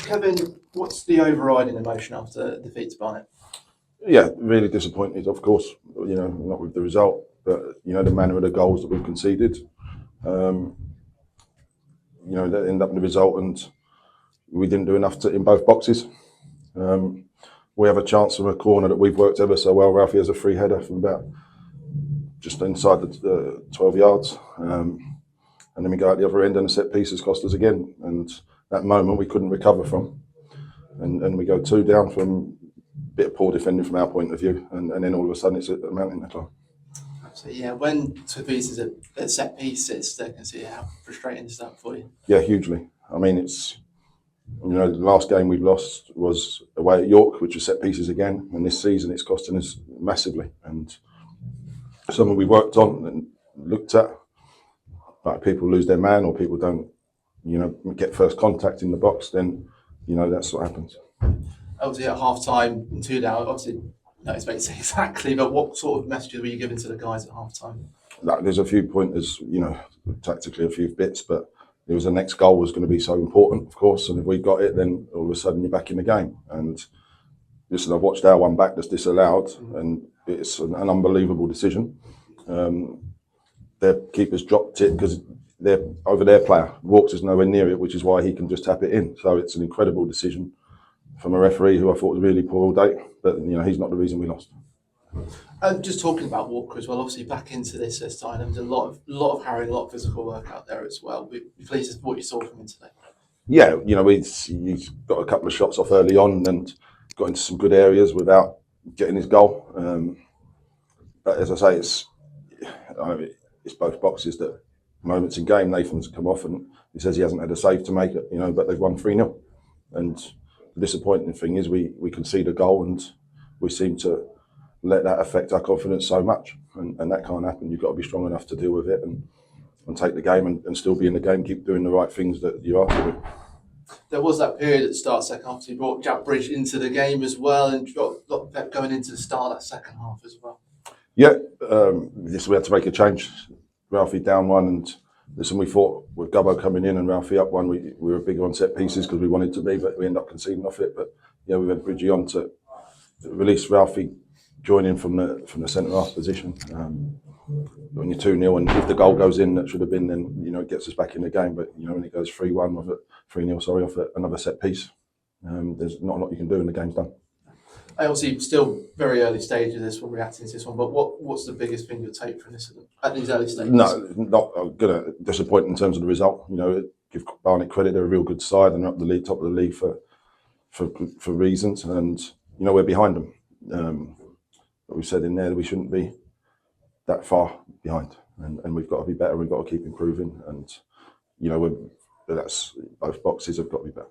Kevin, what's the overriding emotion after the defeat to Barnet? Yeah, really disappointed, of course, not with the result, but, the manner of the goals that we've conceded. That ended up in the result, and we didn't do enough in both boxes. We have a chance from a corner that we've worked ever so well. Ralphie has a free header from about just inside the 12 yards. And then we go out the other end and the set piece has cost us again. And that moment we couldn't recover from. And we go 2 down from a bit of poor defending from our point of view. And then all of a sudden it's a mountain to climb. Absolutely, yeah. When two pieces at set pieces, they can see how frustrating is that for you? Yeah, hugely. I mean, it's, the last game we lost was away at York, which was set pieces again. And this season it's costing us massively. And something we worked on and looked at, like people lose their man or people don't, get first contact in the box, then, that's what happens. Obviously at half time, 2 down, obviously no expect to say exactly, but what sort of messages were you giving to the guys at half time? Like, there's a few pointers, tactically a few bits, but it was the next goal was going to be so important, of course, and if we got it, then all of a sudden you're back in the game. And listen, I've watched our one back that's disallowed, and it's an unbelievable decision. Their keeper's dropped it because they're over their player. Walks is nowhere near it, which is why he can just tap it in. So it's an incredible decision from a referee who I thought was really poor all day. But he's not the reason we lost. Just talking about Walker as well, obviously back into this time, there was a lot of harrowing, a lot of physical work out there as well. We're pleased with what you saw from him today. Yeah, he's got a couple of shots off early on and got into some good areas without getting his goal. But as I say, it's both boxes that moments in game. Nathan's come off and he says he hasn't had a save to make it, but they've won 3-0. And the disappointing thing is we concede a goal and we seem to let that affect our confidence so much. And that can't happen. You've got to be strong enough to deal with it and take the game and still be in the game, keep doing the right things that you are doing. There was that period at the start of the second half, so you brought Jack Bridge into the game as well and got a lot of pep going into the start of that second half as well. Yeah, we had to make a change. Ralphie down one, and listen, we thought with Gubbo coming in and Ralphie up one, we were bigger on set pieces because we wanted to be, but we ended up conceding off it. But yeah, we went Bridgie on to release Ralphie, joining from the centre half position. When you're 2-0 and if the goal goes in, that should have been, then it gets us back in the game. But when it goes 3-1 off it, 3-0, sorry, off it, another set piece, there's not a lot you can do, and the game's done. I obviously still very early stage of this one, reacting to this one, but what's the biggest thing you'll take from this at these early stages? No, not going to disappoint in terms of the result. Give Barnet credit; they're a real good side and they're up the league, top of the league for reasons, and we're behind them. But we said in there that we shouldn't be that far behind, and we've got to be better. We've got to keep improving, and that's both boxes have got to be better.